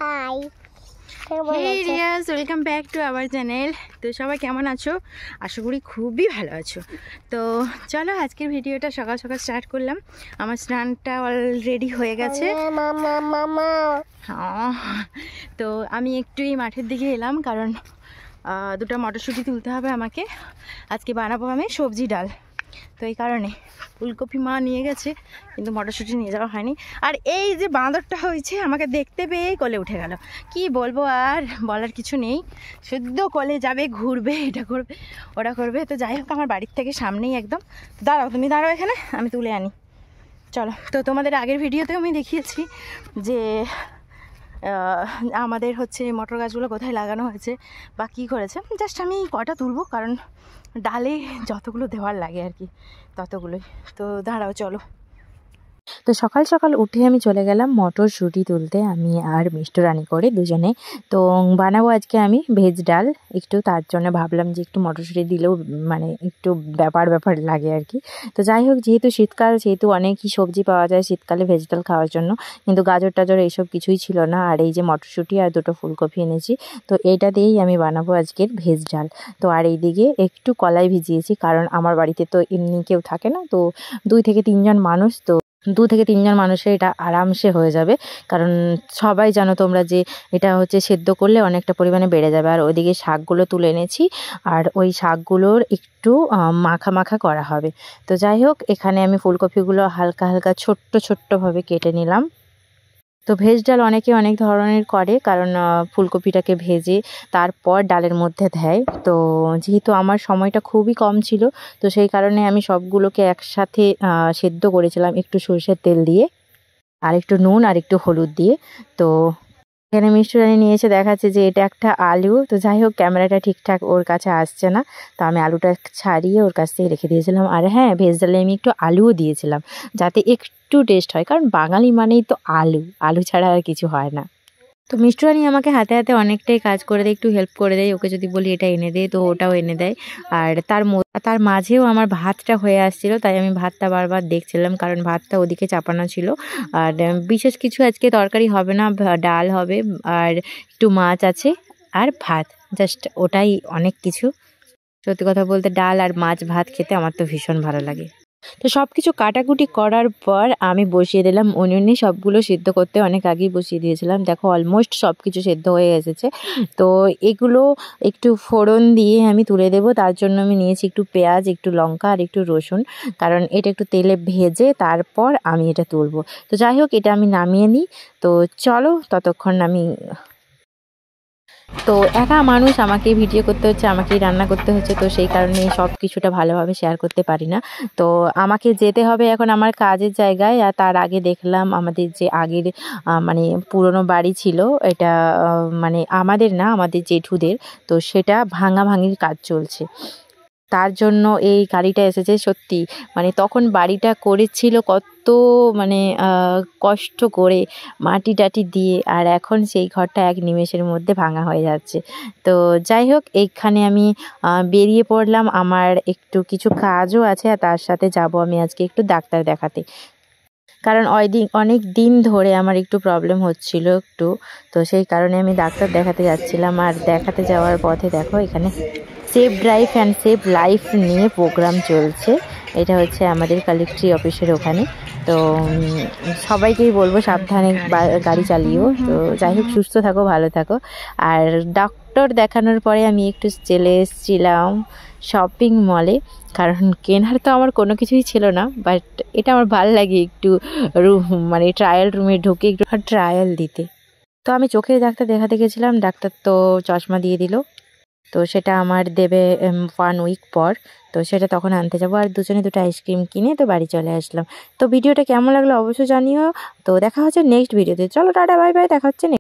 High hey Riyaz, welcome back to our channel. তো সবাই কেমন আছো? আশা করি খুবই ভালো আছো। তো চলো আজকের ভিডিওটা সকাল সকাল স্টার্ট করলাম। আমার স্নানটা অলরেডি হয়ে গেছে। তো আমি একটু এই মাঠের দিকে এলাম, কারণ দুটো মটরশুঁটি তুলতে হবে আমাকে। আজকে বানাবো আমি সবজি ডাল, তো এই কারণে ফুলকপি মা নিয়ে গেছে, কিন্তু মটরশুঁটি নিয়ে যাওয়া হয়নি। আর এই যে বাঁদরটা হয়েছে, আমাকে দেখতে পেয়েই কোলে উঠে গেল। কি বলবো, আর বলার কিছু নেই। শুদ্ধ কোলে যাবে, ঘুরবে, এটা করবে, ওটা করবে। তো যাই হোক, আমার বাড়ির থেকে সামনেই একদম। দাঁড়াও, তুমি দাঁড়াও এখানে, আমি তুলে আনি। চলো। তো তোমাদের আগের ভিডিওতেও আমি দেখিয়েছি যে আমাদের হচ্ছে মটর গাছগুলো কোথায় লাগানো হয়েছে বা কী করেছে। জাস্ট আমি কটা তুলবো, কারণ ডালে যতগুলো দেওয়ার লাগে আর কি, ততগুলোই। তো দাঁড়াও, চলো। তো সকাল সকাল উঠে আমি চলে গেলাম মটরশুঁটি তুলতে, আমি আর মিষ্টি রানি করে দুজনে। তো বানাবো আজকে আমি ভেজ ডাল একটু, তার জন্য ভাবলাম যে একটু মটরশুঁটি দিলেও মানে একটু ব্যাপার লাগে আর কি। তো যাই হোক, যেহেতু শীতকাল, সেহেতু অনেকই সবজি পাওয়া যায় শীতকালে ভেজ ডাল খাওয়ার জন্য, কিন্তু গাজর টাজর এইসব কিছুই ছিল না। আর এই যে মটরশুঁটি আর দুটো ফুলকপি এনেছি, তো এইটা দিয়েই আমি বানাবো আজকের ভেজ ডাল। তো আর এইদিকে একটু কলাই ভিজিয়েছি, কারণ আমার বাড়িতে তো এমনি কেউ থাকে না, তো 2 থেকে 3 জন মানুষ, তো 2 থেকে 3 জন মানুষের এটা আরামসে হয়ে যাবে। কারণ সবাই জানো তোমরা যে এটা হচ্ছে সেদ্ধ করলে অনেকটা পরিমাণে বেড়ে যাবে। আর ওইদিকে শাকগুলো তুলে এনেছি, আর ওই শাকগুলোর একটু মাখা মাখা করা হবে। তো যাই হোক, এখানে আমি ফুলকপিগুলো হালকা হালকা ছোট্টভাবে কেটে নিলাম। তো ভেজ ডাল অনেকে অনেক ধরনের করে, কারণ ফুলকপিটাকে ভেজে তারপর ডালের মধ্যে দেয়। তো যেহেতু আমার সময়টা খুবই কম ছিল, তো সেই কারণে আমি সবগুলোকে একসাথে সেদ্ধ করেছিলাম একটু সরষের তেল দিয়ে, আর একটু নুন আর একটু হলুদ দিয়ে। তো এখানে মিষ্টি রানী নিয়ে এসে দেখাচ্ছে যে এটা একটা আলু। তো যাই হোক, ক্যামেরাটা ঠিকঠাক ওর কাছে আসছে না, তো আমি আলুটা ছাড়িয়ে ওর কাছ থেকে রেখে দিয়েছিলাম। আর হ্যাঁ, ভেজ ডালে আমি একটু আলুও দিয়েছিলাম, যাতে একটু টেস্ট হয়, কারণ বাঙালি মানেই তো আলু, আলু ছাড়া আর কিছু হয় না। তো মিষ্টি রানী আমাকে হাতে হাতে অনেকটাই কাজ করে দেয়, একটু হেল্প করে দেয়। ওকে যদি বলি এটা এনে দে, তো ওটাও এনে দেয়। আর তার মাঝেও আমার ভাতটা হয়ে আসছিল, তাই আমি ভাতটা বারবার দেখছিলাম, কারণ ভাতটা ওদিকে চাপানো ছিল। আর বিশেষ কিছু আজকে তরকারি হবে না, ডাল হবে, আর একটু মাছ আছে, আর ভাত। জাস্ট ওটাই অনেক কিছু। সত্যি কথা বলতে, ডাল আর মাছ ভাত খেতে আমার তো ভীষণ ভালো লাগে। তো সব কিছু কাটাকুটি করার পর আমি বসিয়ে দিলাম উনুনে সবগুলো সিদ্ধ করতে। অনেক আগেই বসিয়ে দিয়েছিলাম, দেখো অলমোস্ট সব কিছু সেদ্ধ হয়ে এসেছে। তো এগুলো একটু ফোড়ন দিয়ে আমি তুলে দেব। তার জন্য আমি নিয়েছি একটু পেঁয়াজ, একটু লঙ্কা আর একটু রসুন, কারণ এটা একটু তেলে ভেজে তারপর আমি এটা তুলবো। তো যাই হোক, এটা আমি নামিয়ে নিই। তো চলো, ততক্ষণ আমি তো একা মানুষ, আমাকেই ভিডিও করতে হচ্ছে, আমাকেই রান্না করতে হচ্ছে, তো সেই কারণে সব কিছুটা ভালোভাবে শেয়ার করতে পারি না। তো আমাকে যেতে হবে এখন আমার কাজের জায়গায়। আর তার আগে দেখলাম আমাদের যে আগের মানে পুরনো বাড়ি ছিল, এটা মানে আমাদের না, আমাদের জেঠুদের, তো সেটা ভাঙাভাঙির কাজ চলছে। তার জন্য এই গাড়িটা এসেছে। সত্যি মানে তখন বাড়িটা করেছিল কত মানে কষ্ট করে, মাটি টাটি দিয়ে, আর এখন সেই ঘরটা এক নিমেষের মধ্যে ভাঙা হয়ে যাচ্ছে। তো যাই হোক, এইখানে আমি বেরিয়ে পড়লাম, আমার একটু কিছু কাজও আছে, আর তার সাথে যাব আমি আজকে একটু ডাক্তার দেখাতে, কারণ অনেক দিন ধরে আমার একটু প্রবলেম হচ্ছিল একটু। তো সেই কারণে আমি ডাক্তার দেখাতে যাচ্ছিলাম। আর দেখাতে যাওয়ার পথে দেখো, এখানে save drive and save life নিয়ে প্রোগ্রাম চলছে। এটা হচ্ছে আমাদের কালেক্টরি অফিসের ওখানে। তো সবাইকেই বলবো সাবধানে গাড়ি চালিও। তো যাই হোক, সুস্থ থাকো, ভালো থাকো। আর ডক্টর দেখানোর পরে আমি একটু চলে এসেছিলাম শপিং মলে, কারণ কেনার তো আমার কোনো কিছুই ছিল না, বাট এটা আমার ভালো লাগে একটু মানে ট্রায়াল রুমে ঢুকে একটু ট্রায়াল দিতে। তো আমি চোখের ডাক্তার দেখাতে গেছিলাম, ডাক্তার তো চশমা দিয়ে দিল। তো সেটা আমার দেবে 1 উইক পর, তো সেটা তখন আনতে যাবো। আর দুজনে দুটো আইসক্রিম কিনে তো বাড়ি চলে আসলাম। তো ভিডিওটা কেমন লাগলো অবশ্যই জানিও। তো দেখা হচ্ছে নেক্সট ভিডিওতে। চলো টাটা, বাই বাই, দেখা হচ্ছে।